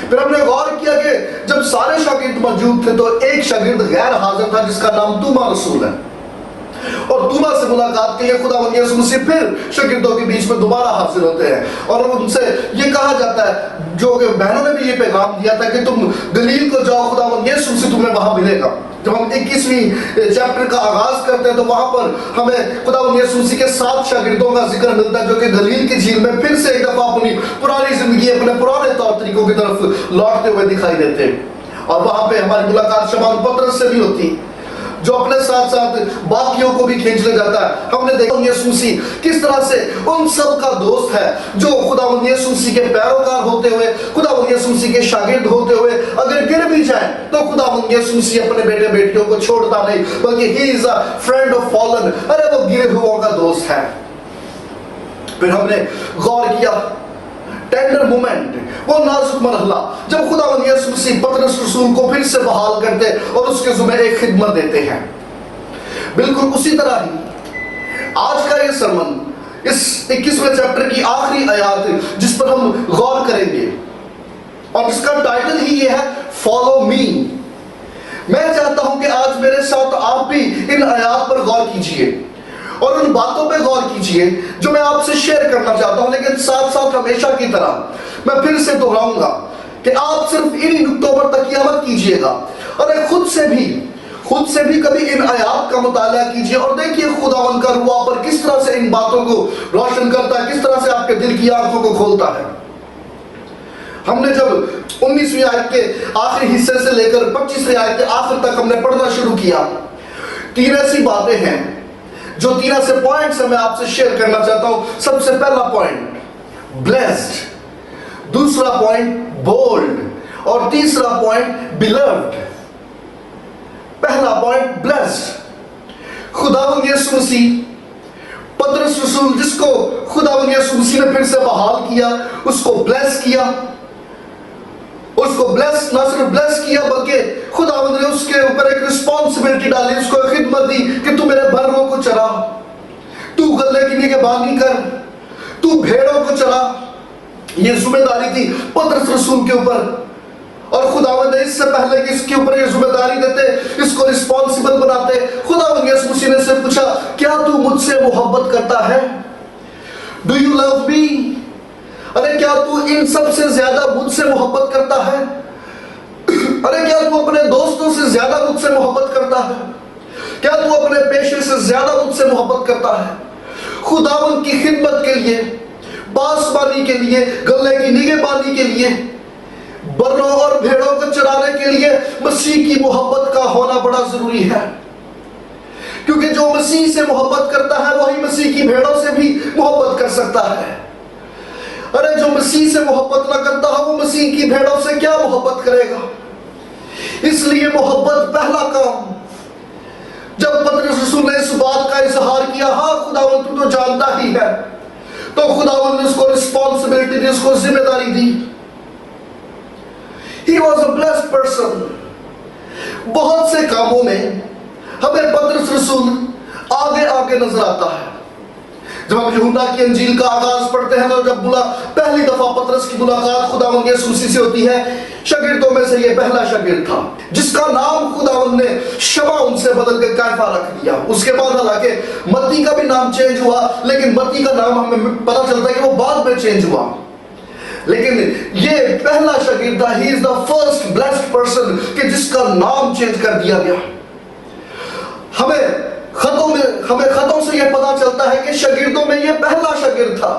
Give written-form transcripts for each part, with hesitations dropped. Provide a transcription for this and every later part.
پھر ہم نے غور کیا کہ جب سارے شاگرد موجود تھے تو ایک شاگرد غیر حاضر تھا جس کا نام توما رسول ہے، اور توما سے ملاقات کے لیے خداوند یسوع مسیح پھر شاگردوں کے بیچ میں دوبارہ حاضر ہوتے ہیں، اور ان سے یہ کہا جاتا ہے، جو کہ بہنوں نے بھی یہ پیغام دیا تھا کہ تم گلیل کو جاؤ، خداوند یسوع مسیح تمہیں وہاں ملے گا۔ جب ہم 21ویں چیپٹر کا آغاز کرتے ہیں تو وہاں پر ہمیں خداوند یسوع مسیح کے 7 شاگردوں کا ذکر ملتا ہے جو کہ گلیل کی جھیل میں پھر سے ایک دفعہ اپنی پرانی زندگی، اپنے پرانے طور طریقوں کی طرف لوٹتے ہوئے دکھائی دیتے ہیں، اور وہاں پہ ہماری ملاقات شمعون پطرس سے بھی ہوتی جو اپنے ساتھ ساتھ باقیوں کو بھی کھینچ لے جاتا ہے۔ ہم نے دیکھا یسوع مسیح کس طرح سے ان سب کا دوست ہے جو خداوند یسوع مسیح کے پیروکار ہوتے ہوئے، خداوند یسوع مسیح کے شاگرد ہوتے ہوئے اگر گر بھی جائیں تو خداوند یسوع مسیح اپنے بیٹے بیٹیوں کو چھوڑتا نہیں، بلکہ he is a friend of fallen، ارے وہ گرے ہوا کا دوست ہے۔ پھر ہم نے غور کیا ٹینڈر مومنٹ، وہ نازک مرحلہ جب خداوند یسوع مسیح پطرس رسول کو پھر سے بحال کرتے اور اس کے ذمہ ایک خدمت دیتے ہیں۔ بالکل اسی طرح ہی آج کا یہ سرمن، اس 21ویں چیپٹر کی آخری آیات جس پر ہم غور کریں گے، اور اس کا ٹائٹل ہی یہ ہے فالو می۔ میں چاہتا ہوں کہ آج میرے ساتھ آپ بھی ان آیات پر غور کیجئے اور ان باتوں پہ غور کیجئے جو میں آپ سے شیئر کرنا چاہتا ہوں، لیکن ساتھ ساتھ ہمیشہ کی طرح میں پھر سے دہراؤں گا کہ آپ صرف انہی نقطوں پر تکیہ مت کیجئے گا، اور خود سے بھی کبھی ان آیات کا مطالعہ کیجئے اور دیکھیے خداوند کا روح آپ پر کس طرح سے ان باتوں کو روشن کرتا ہے، کس طرح سے آپ کے دل کی آنکھوں کو کھولتا ہے۔ ہم نے جب 19ویں آیت کے آخری حصے سے لے کر 25ویں آیت کے آخر تک ہم نے پڑھنا شروع کیا، 3 ایسی باتیں ہیں جو 3 ایسے پوائنٹس میں آپ سے شیئر کرنا چاہتا ہوں۔ سب سے پہلا پوائنٹ بلیسڈ، دوسرا پوائنٹ بولڈ، اور تیسرا پوائنٹ بیلوڈ۔ پہلا پوائنٹ بلیسڈ، خداوند یسوع مسیح پطرس رسول جس کو خداوند یسوع مسیح نے پھر سے بحال کیا، اس کو بلیس کیا، اس کو بلیس نہ صرف بلیس کیا بلکہ خداوند نے اس کے اوپر ایک رسپانسبلٹی ڈالی، اس کو خدمت دی کہ تو میرے بھروں کو چرا، تو غلے کی نگہبانی کر، تو بھیڑوں کو چرا۔ یہ ذمہ داری تھی پطرس رسول کے اوپر، اور خداوند نے اس سے پہلے کہ اس کے اوپر یہ ذمہ داری دیتے، اس کو رسپانسبل بناتے، خداوند یسوع مسیح نے سے پوچھا کیا تو مجھ سے محبت کرتا ہے؟ ڈو یو لو می؟ ارے کیا تو ان سب سے زیادہ مجھ سے محبت کرتا ہے؟ ارے کیا تو اپنے دوستوں سے زیادہ مجھ سے محبت کرتا ہے؟ کیا تو اپنے پیشے سے زیادہ مجھ سے محبت کرتا ہے؟ خداوند کی خدمت کے لیے، پاسبانی کے لیے، غلے کی نگہبانی کے لیے، بروں اور بھیڑوں کو چرانے کے لیے مسیح کی محبت کا ہونا بڑا ضروری ہے، کیونکہ جو مسیح سے محبت کرتا ہے وہی مسیح کی بھیڑوں سے بھی محبت کر سکتا ہے۔ ارے جو مسیح سے محبت نہ کرتا ہے وہ مسیح کی بھیڑوں سے کیا محبت کرے گا؟ اس لیے محبت پہلا کام۔ جب پطرس رسول نے اس بات کا اظہار کیا، ہاں خداوند تو تو جانتا ہی ہے، تو خداوند نے اس کو رسپانسبلٹی دی، اس کو ذمہ داری دی۔ He was a blessed person۔ بہت سے کاموں میں ہمیں پطرس رسول آگے آگے نظر آتا ہے۔ جب ہم یوحنا کی انجیل کا آغاز پڑھتے ہیں تو جب پہلی دفعہ پطرس کی ملاقات خداوند یسوع مسیح سے ہوتی ہے، شاگردوں میں سے یہ پہلا شاگرد تھا جس کا نام خداوند نے شمعون سے بدل کے کیفا رکھ دیا۔ اس کے بعد حالانکہ متی کا بھی نام چینج ہوا، لیکن متی کا نام ہمیں پتہ چلتا ہے کہ وہ بعد میں چینج ہوا، لیکن یہ پہلا شاگرد تھا۔ ہی از دا فرسٹ بلیسڈ پرسن کہ جس کا نام چینج کر دیا گیا۔ ہمیں خطوں سے یہ پتا چلتا ہے کہ شاگردوں میں یہ پہلا شاگرد تھا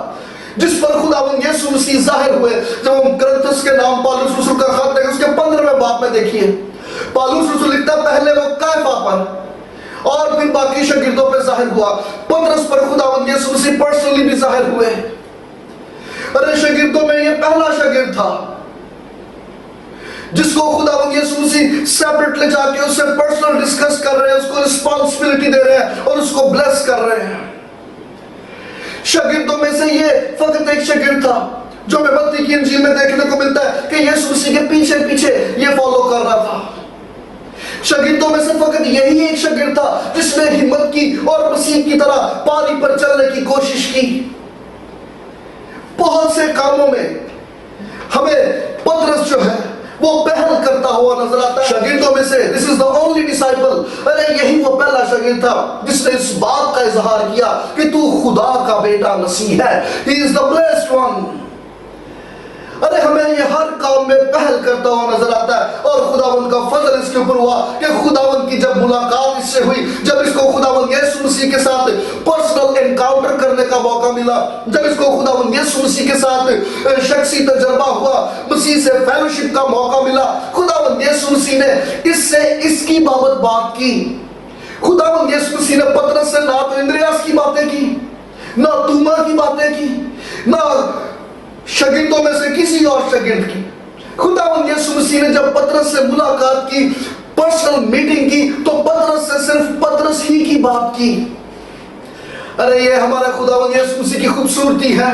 جس پر خداوند یسوع مسیح ظاہر ہوئے۔ جب ہم کرنتھس کے نام پالوس رسول کا خط دیکھیں، اس کے 15ویں باب میں دیکھیے، پالوس رسول لکھتا ہے پہلے وہ کیفا پر اور پھر باقی شاگردوں پہ ظاہر ہوا، پطرس پر خداوند یسوع مسیح پرسنلی بھی ظاہر ہوئے۔ ارے شاگردوں میں یہ پہلا شاگرد تھا جس کو خداوند یسوع مسیح سیپریٹ لے جا کے اس سے پرسنل ڈسکس کر رہے ہیں، اس کو رسپانسبلٹی دے رہے ہیں اور اس کو بلیس کر رہے ہیں۔ شاگردوں میں سے یہ فقط ایک شاگرد تھا جو ہمیں متی کی انجیل میں دیکھنے کو ملتا ہے کہ یسوع مسیح کے پیچھے پیچھے یہ فالو کر رہا تھا۔ شاگردوں میں سے فقط یہی ایک شاگرد تھا جس نے ہمت کی اور مسیح کی طرح پانی پر چلنے کی کوشش کی۔ بہت سے کاموں میں ہمیں پطرس پترس جو ہے وہ پہل کرتا ہوا نظر آتا ہے شاگردوں میں سے. This is the only disciple. ارے یہی وہ پہلا شاگرد تھا جس نے اس بات کا اظہار کیا کہ تو خدا کا بیٹا مسیح ہے. He is the blessed one. ارے ہمیں یہ ہر کام میں پہل کرتا ہوا نظر آتا ہے. اور خداوند کا فضل اس کے اوپر ہوا کہ خداوند کی جب ملاقات اس سے ہوئی, جب اس کو خداوند یسوع مسیح کے ساتھ پرسنل انکاؤنٹر کرنے کا موقع ملا, جب اس کو خداوند یسوع مسیح کے ساتھ شخصی تجربہ ہوا, مسیح سے فیلوشپ کا موقع ملا, خداوند یسوع مسیح نے اس سے اس کی بابت بات کی. خداوند یسوع مسیح نے پترس سے نہ تو اندریاس کی باتیں کی, نہ توما کی باتیں کی, نہ شاگردوں میں سے کسی اور شاگرد کی. خداوند یسوع مسیح نے جب پترس سے ملاقات کی, پرسنل میٹنگ کی, تو پترس سے صرف پترس ہی کی بات کی. ارے یہ ہمارا خداوند یسوع مسیح کی خوبصورتی ہے.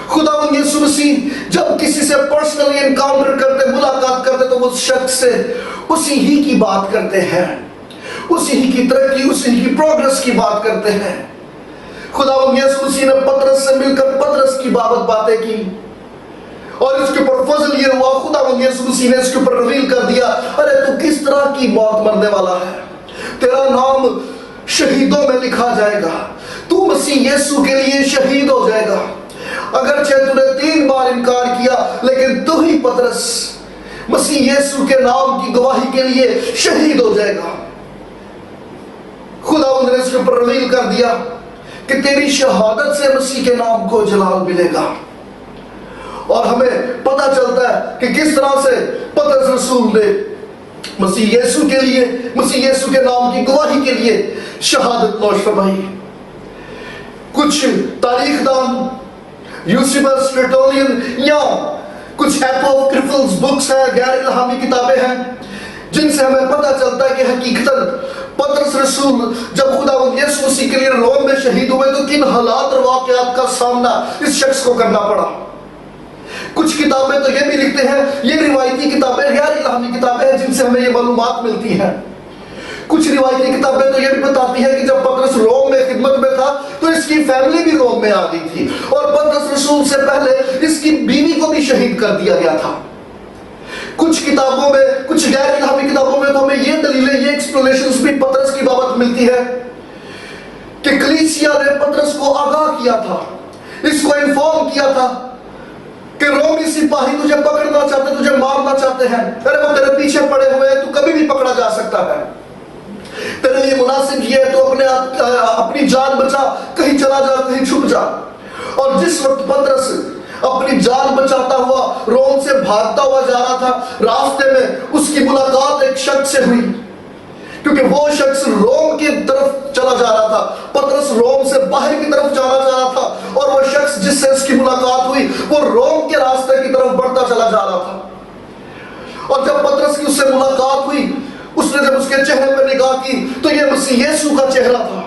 خداوند یسوع مسیح جب کسی سے پرسنلی انکاؤنٹر کرتے, ملاقات کرتے, تو وہ شخص سے اسی ہی کی بات کرتے ہیں, اسی ہی کی ترقی, اسی ہی کی پروگرس کی بات کرتے ہیں. خداوند یسوع مسیح نے پترس سے مل کر پترس کی بابت باتیں کی, اور اس کے اوپر فضل یہ ہوا, خداوند یسوع مسیح نے اس کے اوپر ریویل کر دیا, ارے تو کس طرح کی موت مرنے والا ہے, تیرا نام شہیدوں میں لکھا جائے گا, تو مسیح یسوع کے لیے شہید ہو جائے گا. اگرچہ تو نے 3 بار انکار کیا, لیکن تو ہی پترس مسیح یسوع کے نام کی گواہی کے لیے شہید ہو جائے گا. خداوند نے اس کے اوپر ریویل کر دیا کہ تیری شہادت سے مسیح کے نام کو جلال ملے گا. اور ہمیں پتہ چلتا ہے کہ کس طرح سے پترس رسول نے مسیح یسوع کے لیے, مسیح یسوع کے نام کی گواہی کے لیے شہادت نوش فرمائی. کچھ تاریخ دان, یوسیفس ٹرٹولین, یا کچھ اپوکریفلز بکس ہیں, غیر الہامی کتابیں ہیں, جن سے ہمیں پتہ چلتا ہے کہ حقیقتاً پترس رسول جب خداوند یسوع مسیح کے لیے روم میں شہید ہوئے تو کن حالات اور واقعات کا سامنا اس شخص کو کرنا پڑا. کچھ کتابیں تو یہ بھی لکھتے ہیں, یہ روایتی کتابیں, غیر الہامی کتابیں ہیں جن سے ہمیں یہ معلومات ملتی ہیں. کچھ روایتی کتابیں تو یہ بھی بتاتی ہیں کہ جب پترس روم میں خدمت میں تھا تو اس کی فیملی بھی روم میں آ گئی تھی, اور پترس رسول سے پہلے اس کی بیوی کو بھی شہید کر دیا گیا تھا. کچھ کتابوں میں, کچھ غیر الہامی کتابوں میں تو ہمیں یہ دلیلیں, یہ ایکسپلینیشنز بھی پترس کی بابت ملتی ہے کہ کلیسیا نے پترس کو آگاہ کیا تھا, اس کو انفارم کیا تھا کہ رومی سپاہی تجھے پکڑنا چاہتے, تجھے مارنا چاہتے ہیں, ارے وہ تیرے پیچھے پڑے ہوئے ہیں, تو کبھی بھی پکڑا جا سکتا ہے, تیرے لیے مناسب یہ ہے تو اپنی جان بچا, کہیں چلا جا, کہیں چھپ جا. اور جس وقت پترس اپنی جان بچاتا ہوا روم سے بھاگتا ہوا جا رہا تھا, راستے میں اس کی ملاقات ایک شخص سے ہوئی, کیونکہ وہ شخص روم کی طرف چلا جا رہا تھا, پترس روم سے باہر کی طرف جانا چاہ رہا تھا, اور وہ شخص جس سے اس کی ملاقات ہوئی وہ روم کے راستے کی طرف بڑھتا چلا جا رہا تھا. اور جب پترس کی اس سے ملاقات ہوئی, اس نے جب اس کے چہرے پر نگاہ کی تو یہ مسیح یسوع کا چہرہ تھا.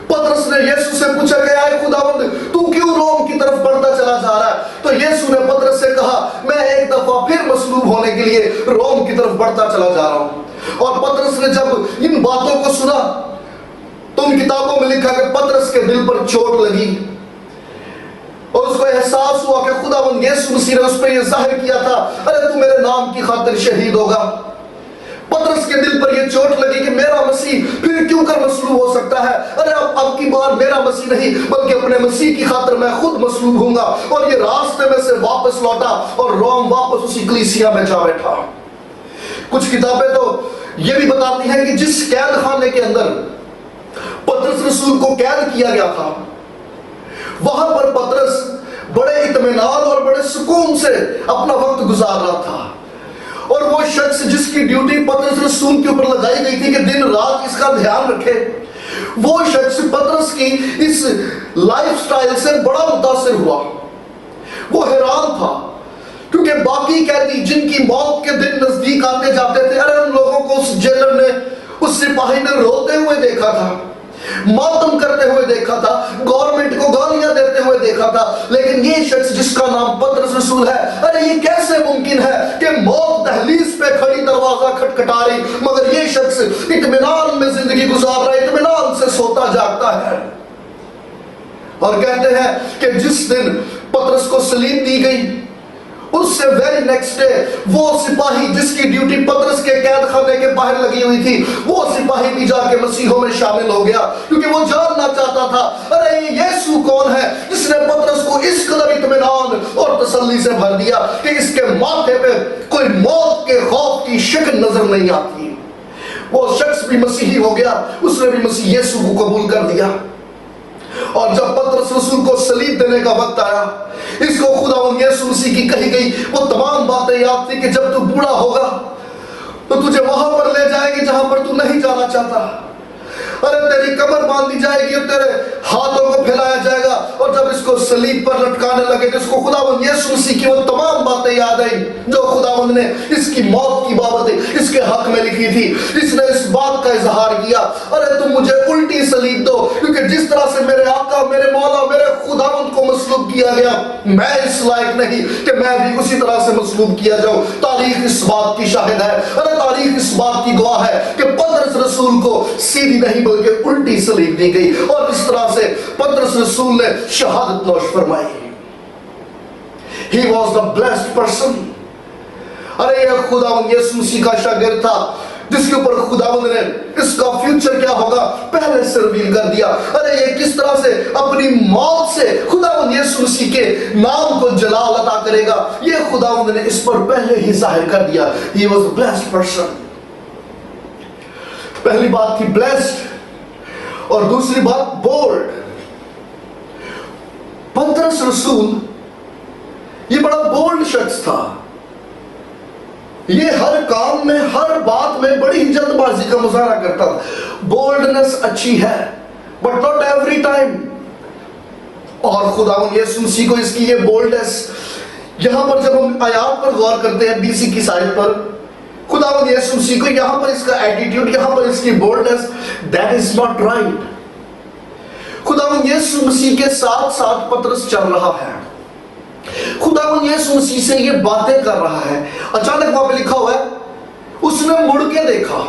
پترس نے یسوع سے پوچھا کہ اے خداوند, تو کیوں روم کی طرف بڑھتا چلا جا رہا ہے؟ تو یسوع نے پترس سے کہا, میں ایک دفعہ پھر مصلوب ہونے کے لیے روم کی طرف بڑھتا چلا جا رہا ہوں. اور پترس نے جب ان باتوں کو سنا تو ان کتابوں میں لکھا کہ پترس کے دل پر چوٹ لگی, اور اس کو احساس ہوا کہ خداوند یسوع مسیح نے اس پہ یہ ظاہر کیا تھا, ارے تو میرے نام کی خاطر شہید ہوگا. پترس کے دل پر یہ چوٹ لگی کہ میرا مسیح پھر کیوں کر مصلوب ہو سکتا ہے, ارے اب کی بار میرا مسیح نہیں بلکہ اپنے مسیح کی خاطر میں خود مصلوب ہوں گا. اور یہ راستے میں سے واپس لوٹا اور روم واپس اسی کلیسیا میں جا بیٹھا. کچھ کتابیں تو یہ بھی بتاتی ہیں کہ جس قید خانے کے اندر پترس رسول کو قید کیا گیا تھا, وہاں پر پترس بڑے اطمینان اور بڑے سکون سے اپنا وقت گزار رہا تھا. اور وہ شخص جس کی ڈیوٹی پترس رسول کے اوپر لگائی گئی تھی کہ دن رات اس کا دھیان رکھے, وہ شخص پترس کی اس لائف سٹائل سے بڑا متاثر ہوا. وہ حیران تھا کیونکہ باقی قیدی جن کی موت کے دن نزدیک آتے جاتے تھے, ارے ان لوگوں کو اس جیلر نے, اس سپاہی نے روتے ہوئے دیکھا تھا, ماتم کرتے ہوئے دیکھا تھا, گورنمنٹ کو گالیاں دیتے ہوئے دیکھا تھا. لیکن یہ شخص جس کا نام پترس رسول ہے, ارے یہ کیسے ممکن ہے کہ موت دہلیز پہ کھڑی دروازہ کھٹکھٹا رہی مگر یہ شخص اطمینان میں زندگی گزار رہا ہے, اطمینان سے سوتا جاگتا ہے. اور کہتے ہیں کہ جس دن پترس کو صلیب دی گئی اس سے ویری نیکسٹ ڈے وہ سپاہی جس کی ڈیوٹی پطرس کے قید خانے کے باہر لگی ہوئی تھی، وہ سپاہی بھی جا کے مسیحوں میں شامل ہو گیا، کیونکہ وہ جاننا چاہتا تھا ارے یہ یسوع کون ہے جس نے پطرس کو اس قدر اطمینان اور تسلی سے بھر دیا کہ اس کے ماتھے پہ کوئی موت کے خوف کی شکل نظر نہیں آتی۔ وہ شخص بھی مسیحی ہو گیا، اس نے بھی مسیح یسوع کو قبول کر دیا۔ اور جب پطرس رسول کو صلیب دینے کا وقت آیا، اس کو خداوند یسوع مسیح کی کہی گئی وہ تمام باتیں یاد تھی کہ جب تو بوڑھا ہوگا تو تجھے وہاں پر لے جائے گی جہاں پر تو نہیں جانا چاہتا، ارے تیری کمر باندھ دی جائے گی اور تیرے ہاتھوں کو پھیلایا جائے گا۔ اور جب اس کو صلیب پر لٹکانے لگے جس کو خداوند یسوع مسیح کی وہ تمام باتیں یاد آئیں جو خداوند نے اس کی موت کی بابت اس کے حق میں لکھی تھی، اس نے اس بات کا اظہار کیا ارے تم مجھے الٹی صلیب دو، کیونکہ جس طرح سے میرے آقا میرے مولا میرے خداوند کو مصلوب کیا گیا میں اس لائق نہیں کہ میں بھی اسی طرح سے مصلوب کیا جاؤں۔ تاریخ اس بات کی شاہد ہے، ارے تاریخ اس بات کی گواہ ہے کہ پطرس رسول کو سیدھی نہیں بلکہ الٹی صلیب دی گئی، اور اس طرح سے پطرس رسول نے شہادت نوش فرمائی۔ He was the blessed person۔ ارے یہ خداوند یسوع مسیح کا شاگرد تھا جس کے اوپر خداوند نے اس کا فیوچر کیا ہوگا پہلے سے ریویل کر دیا۔ ارے یہ کس طرح سے اپنی موت سے خداوند یسوع مسیح کے نام کو جلال عطا کرے گا یہ خداوند نے اس پر پہلے ہی ظاہر کر دیا۔ He was a blessed person۔ پہلی بات تھی blessed اور دوسری بات بولڈ۔ پطرس رسول یہ بڑا بولڈ شخص تھا، یہ ہر کام میں ہر بات میں بڑی جلد بازی کا مظاہرہ کرتا تھا۔ بولڈنس اچھی ہے بٹ ناٹ ایوری ٹائم، اور خداوند یسوع مسیح کو اس کی یہ بولڈنس یہاں پر جب ہم آیات پر غور کرتے ہیں 20 کی سائٹ پر خداوند یسوع مسیح کو یہاں پر اس کا ایٹیٹیوڈ یہاں پر اس کی بولڈنس دیٹ از ناٹ رائٹ۔ خداوند یسوع مسیح کے ساتھ ساتھ پطرس چل رہا ہے، خداوند یسوع مسیح سے یہ باتیں کر رہا ہے، اچانک وہاں پہ لکھا ہوا ہے اس نے مڑ کے دیکھا۔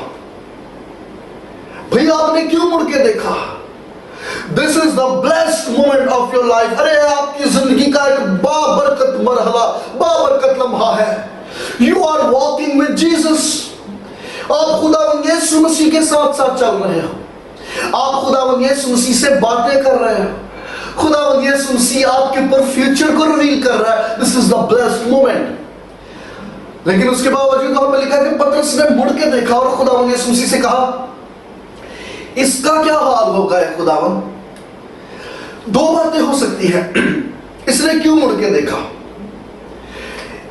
بھئی آپ نے کیوں مڑ کے دیکھا؟ This is the blessed moment of your life۔ ارے آپ کی زندگی کا ایک بابرکت مرحلہ بابرکت لمحہ ہے۔ You are walking with Jesus۔ آپ خداوند یسوع مسیح کے ساتھ ساتھ چل رہے ہو، آپ خداوند یسوع مسیح سے باتیں کر رہے ہو، خداوند یسوع مسیح آپ کے اوپر فیوچر کو ریویل کر رہا ہے۔ This is the blessed moment۔ لیکن اس کے باوجود وہاں پہ لکھا کہ پطرس نے مڑ کے دیکھا اور خداوند یسوع مسیح سے کہا اس کا کیا حال ہوگا ہے خداوند؟ دو باتیں ہو سکتی ہیں، اس نے کیوں مڑ کے دیکھا؟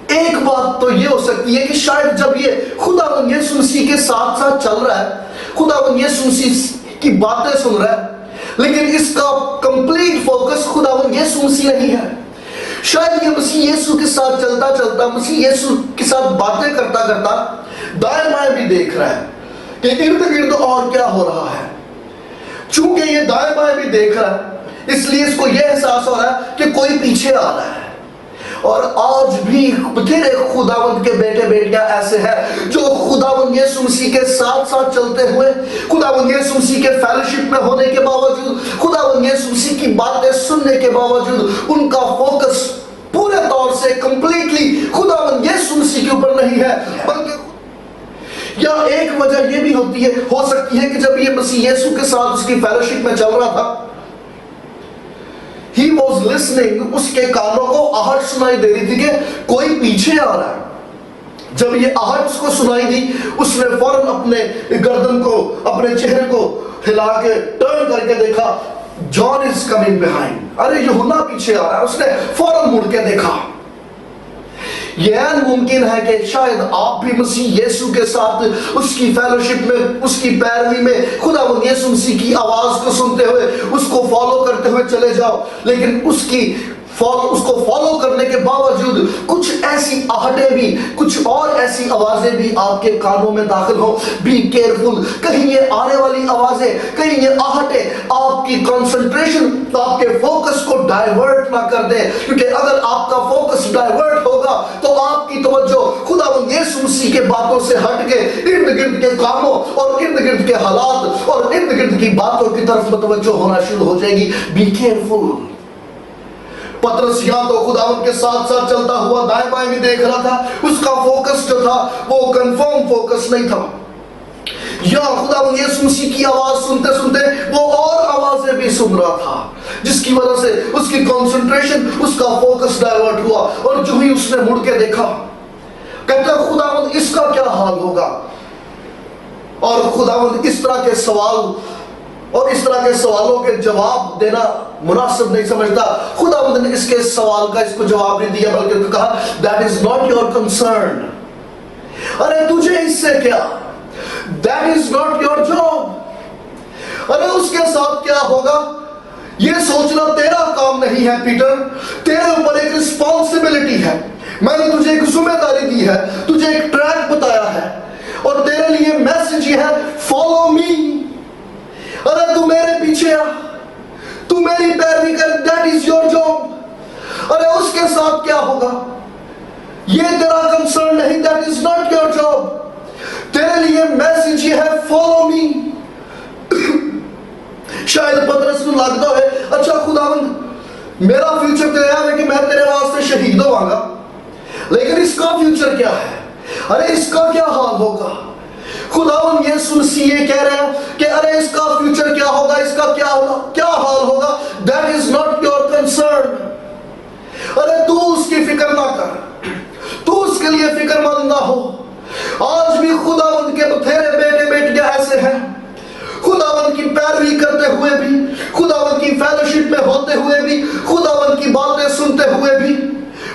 ایک بات تو یہ ہو سکتی ہے کہ شاید جب یہ خداوند یسوع مسیح کے ساتھ ساتھ چل رہا ہے، خداوند یسوع مسیح کی باتیں سن رہا ہے، لیکن اس کا کمپلیٹ فوکس خداوند یسوع مسیح نہیں ہے۔ شاید یہ مسیح یسوع کے ساتھ چلتا چلتا مسیح یسوع کے ساتھ باتیں کرتا کرتا دائیں بائیں بھی دیکھ رہا ہے کہ ارد گرد اور کیا ہو رہا ہے۔ چونکہ یہ دائیں بائیں بھی دیکھ رہا ہے اس لیے اس کو یہ احساس ہو رہا ہے کہ کوئی پیچھے آ رہا ہے۔ اور آج بھی بتھیرے خداوند کے بیٹے بیٹیاں ایسے ہیں جو خداوند یسوع مسیح کے ساتھ ساتھ چلتے ہوئے، خداوند یسوع مسیح کے فیلوشپ میں ہونے کے باوجود، خداوند یسوع مسیح کی باتیں سننے کے باوجود ان کا فوکس پورے طور سے کمپلیٹلی خداوند یسوع مسیح کے اوپر نہیں ہے، بلکہ یا ایک وجہ یہ بھی ہوتی ہے، ہو سکتی ہے کہ جب یہ مسیح یسوع کے ساتھ اس کی فیلوشپ میں چل رہا تھا He was listening، اس کے کانوں کو آہٹ سنائی دے رہی تھی کہ کوئی پیچھے آ رہا ہے۔ جب یہ آہٹ اس کو سنائی دی اس نے فوراً اپنے گردن کو اپنے چہرے کو ہلا کے ٹرن کر کے دیکھا جان از کمنگ بیہائنڈ، ارے یوحنا پیچھے آ رہا ہے۔ اس نے فوراً مڑ کے دیکھا۔ یہ ممکن ہے کہ شاید آپ بھی مسیح یسوع کے ساتھ اس کی فیلوشپ میں، اس کی پیروی میں خداوند یسوع مسیح کی آواز کو سنتے ہوئے اس کو فالو کرتے ہوئے چلے جاؤ، لیکن اس کو فالو کرنے کے باوجود کچھ ایسی آہٹیں بھی، کچھ اور ایسی آوازیں بھی آپ کے کانوں میں داخل ہوں۔ بی کیئرفل، کہیں یہ آنے والی آوازیں، کہیں یہ آہٹیں آپ کی کنسنٹریشن، آپ کے فوکس کو ڈائیورٹ نہ کر دیں، کیونکہ اگر آپ کا فوکس ڈائیورٹ ہوگا تو آپ کی توجہ خداوند یسوع مسیح کے باتوں سے ہٹ کے ارد گرد کے کاموں اور ارد گرد کے حالات اور ارد گرد کی باتوں کی طرف متوجہ ہونا شروع ہو جائے گی۔ Be careful. پطرس یہاں تو خداوند کے ساتھ ساتھ چلتا ہوا دائیں بائیں بھی دیکھ رہا تھا، اس کا فوکس جو تھا وہ کنفرم فوکس نہیں تھا. یا خداوند یسوع مسیح کی آواز سنتے سنتے وہ اور آوازیں بھی سن رہا تھا، جس کی وجہ سے اس کی کنسنٹریشن، اس کا فوکس ڈائیورٹ ہوا. اور جو ہی اس نے مڑ کے دیکھا، کہتا خداوند اس کا کیا حال ہوگا. اور خداوند اس طرح کے سوال اور اس طرح کے سوالوں کے جواب دینا مناسب نہیں سمجھتا. خداوند نے اس کے سوال کا اس کو جواب نہیں دیا، بلکہ کہا that is not your concern. ارے تجھے اس سے کیا، that is not your job. ارے اس کے ساتھ کیا ہوگا یہ سوچنا تیرا کام نہیں ہے پیٹر. تیرے اوپر ایک رسپانسبلٹی ہے، میں نے تجھے ایک ذمہ داری دی ہے، تجھے ایک ٹریک بتایا ہے، اور تیرے لیے میسج یہ ہے فالو می. ارے تو میرے پیچھے آ، تو میری پیروی کر، دیٹ از یور جاب. ارے اس کے ساتھ کیا ہوگا یہ تیرا کنسرن نہیں، that is not your job. تیرے لیے میسج یہ ہے فالو می. شاید پطرس کو لگتا ہے اچھا خداوند میرا فیوچر تیار ہے کہ میں تیرے واسطے شہید ہوں گا، لیکن اس کا فیوچر کیا ہے، ارے اس کا کیا حال ہوگا. خداوند یسوع مسیح یہ کہہ رہے ہیں کہ ارے اس کا فیوچر کیا ہوگا، اس کا کیا حال ہوگا، that is not your concern. ارے تو اس کی فکر نہ کر، تو اس کے لیے فکر مند نہ ہو. آج بھی خداوند کے بتھیرے بیٹے بیٹیاں ایسے ہیں، خداوند کی پیروی کرتے ہوئے بھی، خداوند کی فیلوشپ میں ہوتے ہوئے بھی، خداوند کی باتیں سنتے ہوئے بھی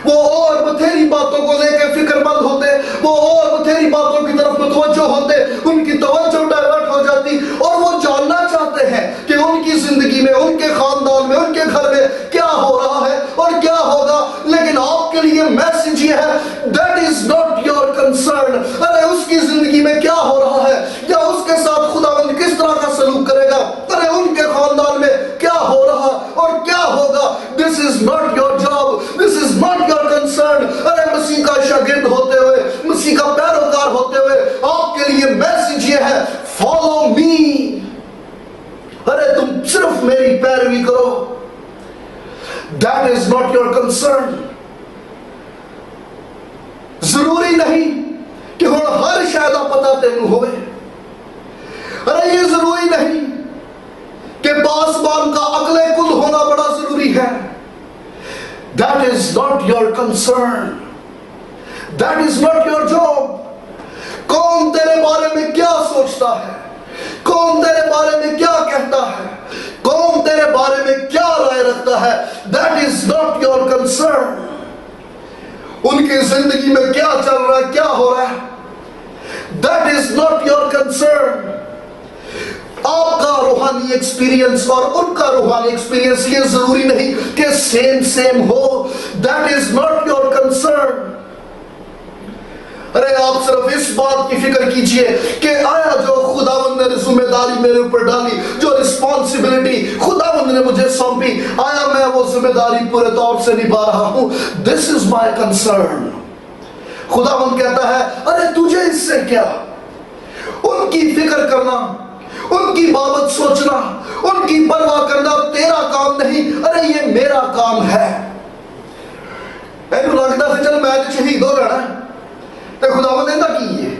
وہ اور بتھیری باتوں کو لے کے فکر مند ہوتے، وہ اور بتھیری باتوں کی طرف متوجہ ہوتے، ان کی توجہ ڈائیورٹ ہو جاتی، اور وہ جاننا چاہتے ہیں کہ ان کی زندگی میں، ان کے خاندان میں، ان کے گھر میں کیا ہو رہا ہے اور کیا ہوگا. لیکن آپ کے لیے میسج یہ ہے that is not your concern. ارے اس کی زندگی میں کیا ہو رہا ہے یا اس کے ساتھ خداوند کس طرح کا سلوک کرے گا، ارے ان کے خاندان میں کیا ہو رہا اور کیا ہوگا، this is not your job, this is not your concern. ارے مسیح کا شاگرد ہوتے ہوئے، مسیح کا پیروکار ہوتے ہوئے آپ کے لیے میسج یہ ہے فالو می. ارے تم صرف میری پیروی کرو، that is not your concern. ضروری نہیں کہ ہر شاید پتہ تینوں ہوئے. ارے یہ ضروری نہیں کہ پاسبان کا عقل کل ہونا بڑا ضروری ہے. That is not your concern. That is not your job. کون تیرے بارے میں کیا سوچتا ہے، کون تیرے بارے میں کیا کہتا ہے، کون تیرے بارے میں کیا رائے رکھتا ہے، that is not your concern. ان کی زندگی میں کیا چل رہا ہے، کیا ہو رہا ہے، that is not your concern. آپ کا روحانی ایکسپیرینس اور ان کا روحانی ایکسپیرینس یہ ضروری نہیں کہ سیم ہو. That is not your concern. ارے آپ صرف اس بات کی فکر کیجئے کہ آیا جو خداوند نے ذمہ داری میرے اوپر ڈالی، جو رسپانسبلٹی خداوند نے مجھے سونپی، آیا میں وہ ذمہ داری پورے طور سے نبھا رہا ہوں. دس از مائی کنسرن. خداوند کہتا ہے ارے تجھے اس سے کیا، ان کی فکر کرنا، ان کی بابت سوچنا، ان کی پرواہ کرنا تیرا کام نہیں، ارے یہ میرا کام ہے. اینو لگتا ہے چل میں تو شہید ہو جانا ہے تے خداوند نے نہ کی ہے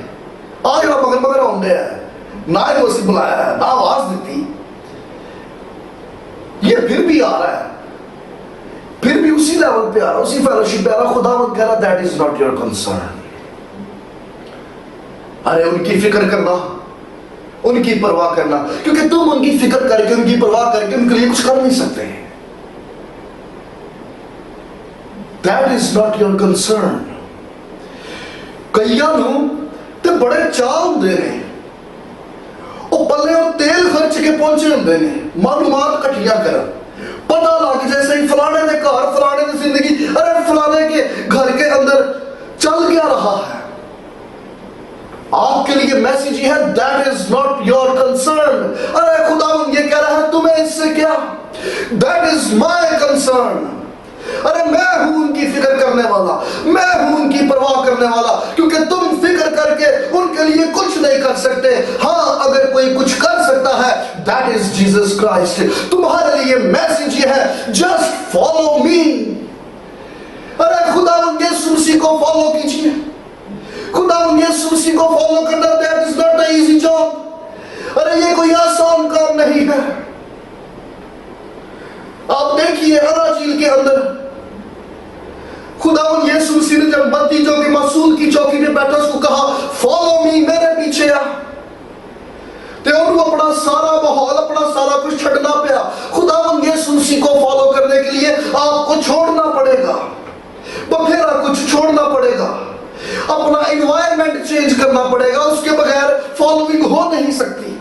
آ جڑا مگر مگر آن دیا ہے، نہ ہی اسی بلایا ہے، نہ آواز دیتی، یہ پھر بھی آ رہا ہے، پھر بھی اسی لیول پہ آ رہا، اسی فیلوشپ پہ آ رہا. خداوند کہہ رہا that is not your concern. ارے ان کی فکر کرنا، ان کی پرواہ کرنا، کیونکہ تم ان کی فکر کر کے، ان کی پرواہ کر کے ان کے لیے کچھ کر نہیں سکتے. That is not your concern. کئیاں نو تے بڑے چاہ ہوندے نے، او پلے او تیل خرچ کے پہنچے ہوندے نے معلومات کٹھیاں کرن، پتہ لگ جیسے ہی فلانے دے گھر، فلانے دی زندگی، ارے فلانے کے گھر کے اندر چل گیا رہا ہے. آپ کے لیے میسیج یہ ہے that is not your concern. ارے خداوند یہ کہہ رہا ہے تمہیں اس سے کیا، that is my concern. ارے میں ہوں ان کی فکر کرنے والا، میں ہوں ان کی پرواہ کرنے والا، کیونکہ تم فکر کر کے ان کے لیے کچھ نہیں کر سکتے. ہاں اگر کوئی کچھ کر سکتا ہے, that is Jesus Christ. تمہارے لیے میسج یہ ہے, just follow me. ارے خداوند یسوع مسیح کو فالو کیجیے. خداوند یسوع مسیح کو فالو کرنا that is not an easy job. ارے یہ کوئی آسان کام نہیں ہے. آپ دیکھیے اناجیل کے اندر خداوند یسوع مسیح نے جب بتی جو کہ مسئول کی چوکی پہ بیٹھا اس کو کہا فالو می, میرے پیچھے آ, تو انہوں اپنا سارا ماحول اپنا سارا کچھ چھڑنا پیا. خداوند یسوع مسیح کو فالو کرنے کے لیے آپ کو چھوڑنا پڑے گا, بغیر کچھ چھوڑنا پڑے گا, اپنا انوائرمنٹ چینج کرنا پڑے گا. اس کے بغیر فالوئنگ ہو نہیں سکتی.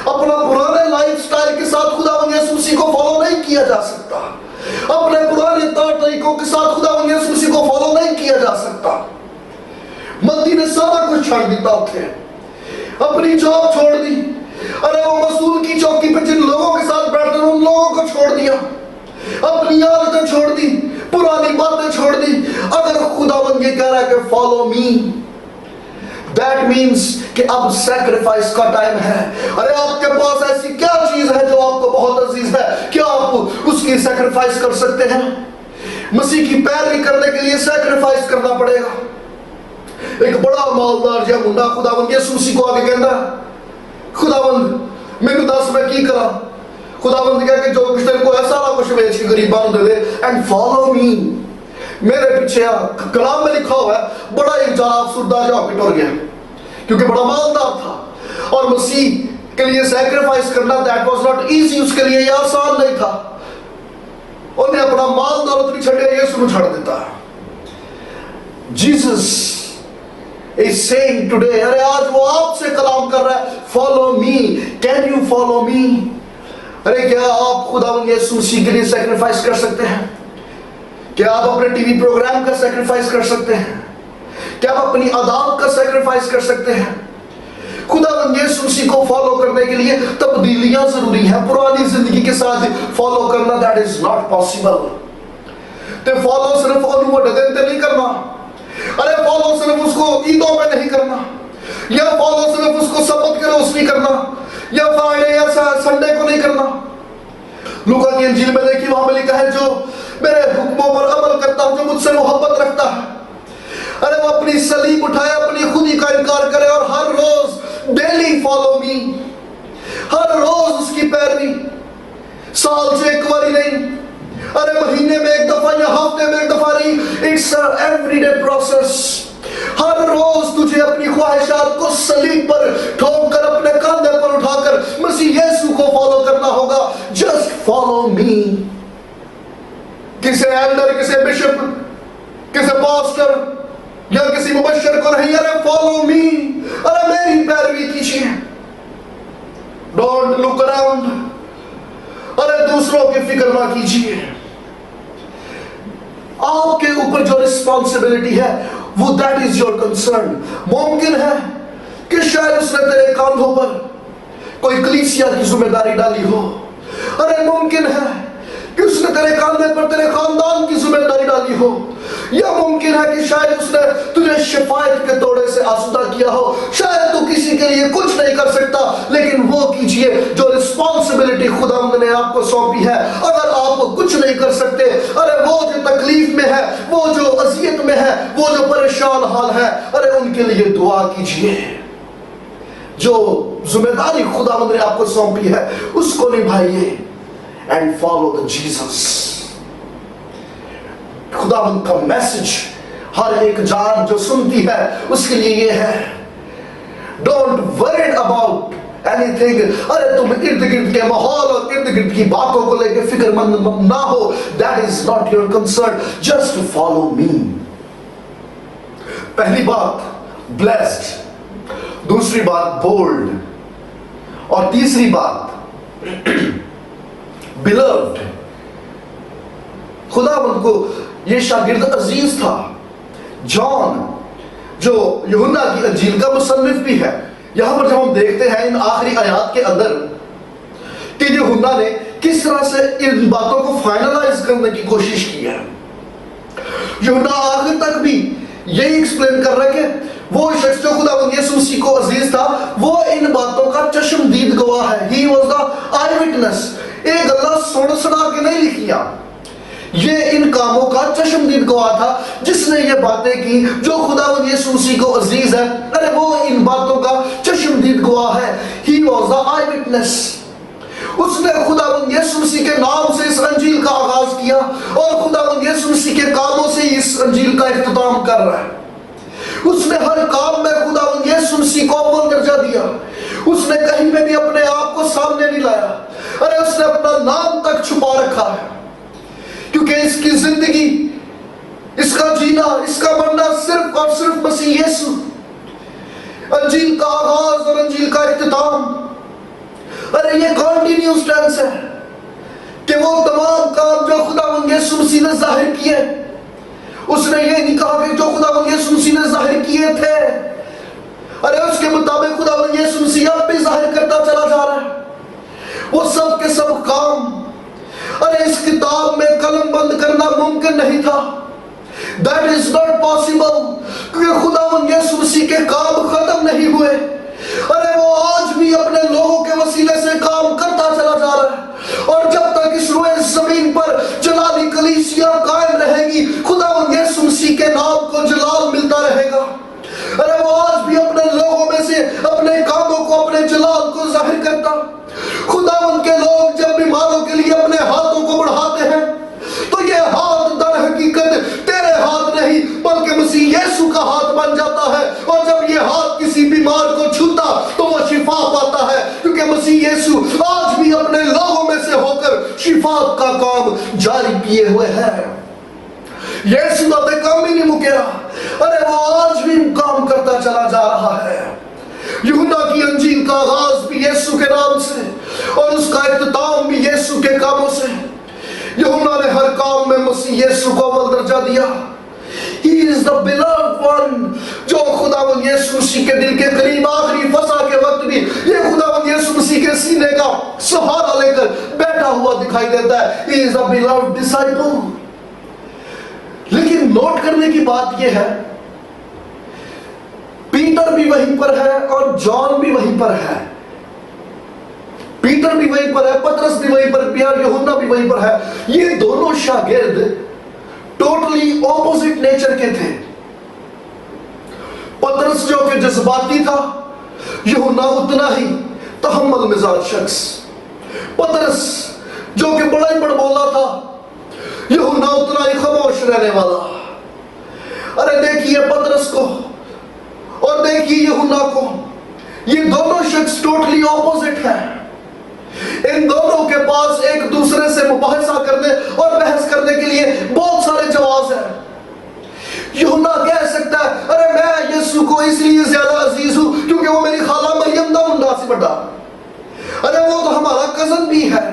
اپنا پرانے لائف سٹائل کے ساتھ خداوند یسوع مسیح کو فالو نہیں کیا جا سکتا. اپنے پرانے طور طریقوں کے ساتھ خداوند یسوع مسیح کو فالو نہیں کیا جا سکتا. متی نے سارا کچھ چھوڑ دیتا تھے, اپنی جاب چھوڑ دی. ارے وہ مسئول کی چوکی پہ جن لوگوں کے ساتھ بیٹھتے ان لوگوں کو چھوڑ دیا, اپنی عادتیں چھوڑ دی, پرانی باتیں چھوڑ دی. اگر خداوند یہ کہہ رہا ہے کہ فالو می, that means کہ اب سیکریفائس کا ٹائم ہے. ارے آپ کے پاس ایسی کیا چیز ہے جو آپ کو بہت عزیز ہے, کیا آپ اس کی سیکریفائس کر سکتے ہیں؟ مسیح کی پیروی کرنے کے لیے سیکریفائس کرنا پڑے گا. ایک بڑا مالدار جا منڈا خداوند یسوع مسیح کو آگے کہندا خداوند میرے دس میں کی کرا. خداوند کہا کہ جو کچھ تیرے کو ہے سارا کچھ بیچ کے غریباں دے دے اینڈ فالو می, میرے پیچھے آ. کلام میں لکھا ہوا ہے بڑا ایک جا افسردہ جا کے ٹر گیا کیونکہ بڑا مالدار تھا, اور مسیح کے لیے سیکریفائس کرنا that was not easy, اس کے لیے یہ آسان نہیں تھا. انہوں نے اپنا مال دولت نہیں چھڑیا, یسوع کو چھڑ دیتا. Jesus is saying today, ارے آج وہ آپ سے کلام کر رہا ہے, follow me, can you follow me. ارے کیا آپ خداوند یسوع مسیح کے لیے سیکریفائس کر سکتے ہیں؟ کیا آپ اپنے ٹی وی پروگرام کا سیکریفائس کر سکتے ہیں؟ کیا آپ اپنی عادات کا سیکریفائس کر سکتے ہیں؟ خداوند یسوع مسیح کو فالو کرنے کے لیے تبدیلیاں ضروری ہیں. پرانی زندگی کے ساتھ فالو کرنا that is not possible. تے فالو صرف انہوں وڈے دن تے نہیں کرنا, ارے فالو صرف اس کو عیدوں میں نہیں کرنا, یا فالو صرف اس کو سبت کے روز نہیں کرنا, یا فرائیڈے یا سنڈے کو نہیں کرنا. لوکا کی انجیل میں دیکھیے وہاں پہ لکھا ہے جو میرے حکموں پر عمل کرتا ہے, جو مجھ سے محبت رکھتا ہے, ارے وہ اپنی صلیب اٹھائے, اپنی خودی کا انکار کرے اور ہر روز ڈیلی فالو می, ہر روز اس کی پیروی. سال سے ایک باری نہیں, ارے مہینے میں ایک دفعہ یا ہفتے میں ایک دفعہ نہیں, اٹس ایوری ڈے پروسیس. ہر روز تجھے اپنی خواہشات کو صلیب پر ٹھوک کر اپنے کاندھے پر اٹھا کر مسیح یسوع کو فالو کرنا ہوگا. Just follow me. کسی ایلڈر, کسی بشپ, کسی پاسٹر یا کسی مبشر کو نہیں, ارے فالو می, ارے میری پیروی کیجیے. ڈونٹ لک اراؤنڈ, ارے دوسروں کی فکر نہ کیجیے. آپ کے اوپر جو رسپانسبلٹی ہے وہ دیٹ از یور کنسرن. ممکن ہے کہ شاید اس نے تیرے کاندھوں پر کوئی کلیسیا کی ذمہ داری ڈالی ہو, ارے ممکن ہے کہ اس نے تیرے کاندھے پر تیرے خاندان کی ذمہ داری ڈالی ہو, یا ممکن ہے کہ شاید اس نے تجھے شفایت کے توڑے سے آسودہ کیا ہو. شاید تو کسی کے لیے کچھ نہیں کر سکتا, لیکن وہ کیجئے جو رسپانسبلٹی خداوند نے آپ کو سونپی ہے. اگر آپ کچھ نہیں کر سکتے, ارے وہ جو تکلیف میں ہے, وہ جو اذیت میں ہے, وہ جو پریشان حال ہے, ارے ان کے لیے دعا کیجئے. جو ذمہ داری خداوند نے آپ کو سونپی ہے اس کو نبھائیے and follow the Jesus. خداوند کا میسج ہر ایک جان جو سنتی ہے اس کے لیے یہ ہے, don't worry about anything. ارے تم ارد گرد کے ماحول اور ارد گرد کی باتوں کو لے کے فکر مند نہ ہو, that is not your concern. just follow me. پہلی بات blessed, دوسری بات bold, اور تیسری بات beloved. خداوند کو یہ شاگرد عزیز تھا. جان جو یوحنا کی انجیل کا مصنف بھی ہے, یہاں پر جب ہم دیکھتے ہیں ان آخری آیات کے اندر کہ یوحنا نے کس طرح سے ان باتوں کو فائنلائز کرنے کی کوشش کی ہے. یوحنا آخر تک بھی یہی ایکسپلین کر رہا ہے کہ وہ شخص جو خداوند یسوع مسیح کو عزیز تھا وہ ان باتوں کا چشمدید گواہ ہے. He was the eyewitness. ایک اللہ سن سنا کے نہیں لکھیا, یہ ان کاموں کا چشمدید گواہ تھا جس نے یہ باتیں کی جو خداوند یسوع مسیح کو عزیز ہے. ارے وہ ان باتوں کا چشمدید گواہ ہے. He was the eyewitness. اس نے خداوند یسوع مسیح کے نام سے اس انجیل کا آغاز کیا اور خداوند یسوع مسیح کے کاموں سے اس انجیل کا اختتام کر رہا ہے. اس نے ہر کام میں خداوند یسوع مسیح کو اول درجہ دیا. اس نے کہیں پہ بھی اپنے آپ کو سامنے نہیں لایا. ارے اس نے اپنا نام تک چھپا رکھا ہے, کیونکہ اس کی زندگی, اس کا جینا, اس کا مرنا صرف اور صرف مسیح یسوع. انجیل کا آغاز اور انجیل کا اختتام, ارے یہ کنٹینیوس ٹینس ہے کہ وہ تمام کام جو خداوند یسوع مسیح نے ظاہر کیے, اس نے یہ نہیں کہا کہ جو خداوند یسوع مسیح نے ظاہر کیے تھے, ارے اس کے مطابق خداوند یسوع مسیح اب بھی ظاہر کرتا چلا جا رہا ہے. وہ سب کے سب کام, ارے اس کتاب میں قلم بند کرنا ممکن نہیں تھا. That is not possible, کیونکہ خداوند یسوع مسیح کے کام ختم نہیں ہوئے. ارے وہ آج بھی اپنے لوگوں کے وسیلے سے کام کرتا چلا جا رہا ہے, اور جب تک اس روئے زمین پر جلالی کلیسیا قائم رہے گی خداوند یسوع مسیح کے نام کو جلال ملتا رہے گا. ارے وہ آج بھی اپنے لوگوں میں سے اپنے کاموں کو, اپنے جلال کو ظاہر کرتا. خداوند کے لوگ جب بیماروں کے لیے اپنے ہاتھوں کو بڑھاتے ہیں تو یہ ہاتھ در حقیقت تیرے ہاتھ نہیں بلکہ مسیح یسوع کا ہاتھ بن جاتا ہے, اور جب یہ ہاتھ کسی بیمار کو چھوتا تو وہ شفا پاتا ہے, کیونکہ مسیح یسوع آج بھی اپنے لوگوں میں سے ہو کر شفا کا کام جاری کیے ہوئے ہے. یسوع اب کام ہی نہیں مکیا, ارے وہ آج بھی کام کرتا چلا جا رہا ہے. یوحنا کی انجیل کا آغاز بھی یسوع کے نام سے اور اس کا اختتام بھی یسوع کے کاموں سے. یوحنا نے ہر کام میں مسیح یسوع کو اول درجہ دیا. He is the beloved one, جو خداوند یسوع مسیح کے دل کے قریب آخری فسا کے وقت بھی یہ خداوند یسوع مسیح کے سینے کا سہارا لے کر بیٹھا ہوا دکھائی دیتا ہے. He is a beloved disciple. لیکن نوٹ کرنے کی بات یہ ہے, پیٹر بھی وہیں پر ہے اور جان بھی وہیں پر ہے. پیٹر بھی وہیں پر ہے, پترس بھی وہیں پر, پیار یوحنا بھی وہیں پر ہے. یہ دونوں شاگرد ٹوٹلی اپوزٹ نیچر کے تھے. پترس جو کہ جذباتی تھا, یوحنا اتنا ہی تحمل مزاج شخص. پترس جو کہ بڑا ہی بڑبولا تھا, یوحنا اتنا ہی خاموش رہنے والا. ارے دیکھیے پترس کو اور دیکھیے یوحنا کو, یہ دونوں شخص ٹوٹلی اپوزٹ ہیں. ان دونوں کے پاس ایک دوسرے سے مباحثہ کرنے اور بحث کرنے کے لیے بہت سارے جواز ہیں. یوحنا کہہ سکتا ہے ارے میں یسوع کو اس لیے زیادہ عزیز ہوں کیونکہ وہ میری خالہ مریم دا منڈا سے بڑا, ارے وہ تو ہمارا کزن بھی ہے.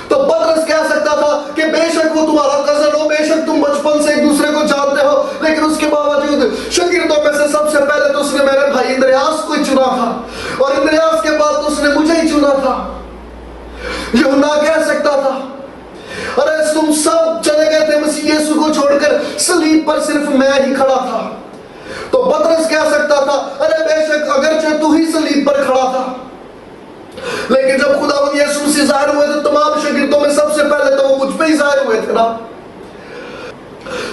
تو پترس کہہ سکتا تھا کہ بے شک وہ تمہارا کزن ہو, بے شک تم بچپن سے ایک دوسرے کو جانتے ہو, لیکن اس کے باوجود شاگردوں میں سے سب سے پہلے تو اس نے میرے بھائی اندریاس کو ہی چنا تھا, اور اندریاس کے بعد تو اس نے مجھے ہی چنا تھا. یوحنا کہہ سکتا تھا ارے تم سب چلے گئے تھے مسیح یسوع کو چھوڑ کر, صلیب پر صرف میں ہی کھڑا تھا. تو پترس کہہ سکتا تھا ارے بے شک اگرچہ تو ہی صلیب پر کھڑا تھا, لیکن جب خداوند یسوع مسیح ظاہر ہوئے تو تمام شاگردوں میں سب سے پہلے تو وہ مجھ پہ ہی ظاہر ہوئے تھے نا.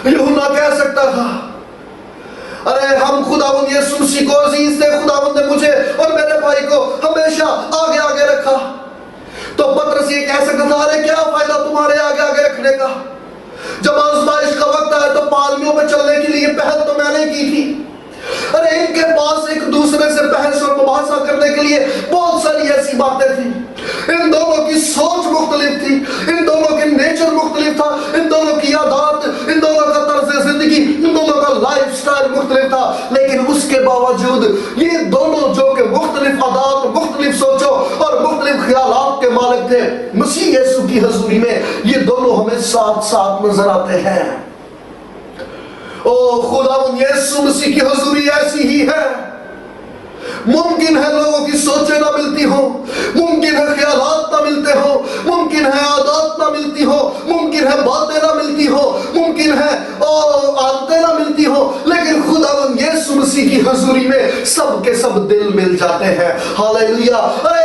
یوحنا کہہ سکتا تھا ارے ہم خداوند یسوع مسیح کو عزیز تھے, خداوند نے مجھے اور میرے بھائی کو ہمیشہ آگے آگے رکھا. تو پترس یہ کہہ سکتا تھا ارے کیا فائدہ تمہارے آگے آگے رکھنے کا, جب آزمائش کا وقت آیا تو پالیوں پہ چلنے کے لیے پہل تو میں نے کی تھی. ارے ان کے پاس ایک دوسرے سے بحث اور مباحثہ کرنے کے لیے بہت ساری ایسی باتیں تھیں. ان دونوں کی سوچ مختلف تھی, ان دونوں کی نیچر مختلف تھا, ان دونوں کی عادات, ان دونوں کا طرز زندگی, ان دونوں کا لائف سٹائل مختلف تھا. لیکن اس کے باوجود یہ دونوں جو کہ مختلف عادات, مختلف سوچوں اور مختلف خیالات کے مالک تھے, مسیح یسوع کی حضوری میں یہ دونوں ہمیں ساتھ ساتھ نظر آتے ہیں. او خداوند یسوع مسیح کی حضوری ایسی ہی ہے. ممکن ہے لوگوں کی سوچیں نہ ملتی ہوں, ممکن ہے خیالات نہ ملتے ہوں, ممکن ہے عادات نہ ملتی ہوں, ممکن ہے باتیں نہ ملتی ہوں, ممکن ہے عادتیں نہ ملتی ہوں, لیکن خداوند یسوع مسیح کی حضوری میں سب کے سب دل مل جاتے ہیں. ہاللیلویہ. ارے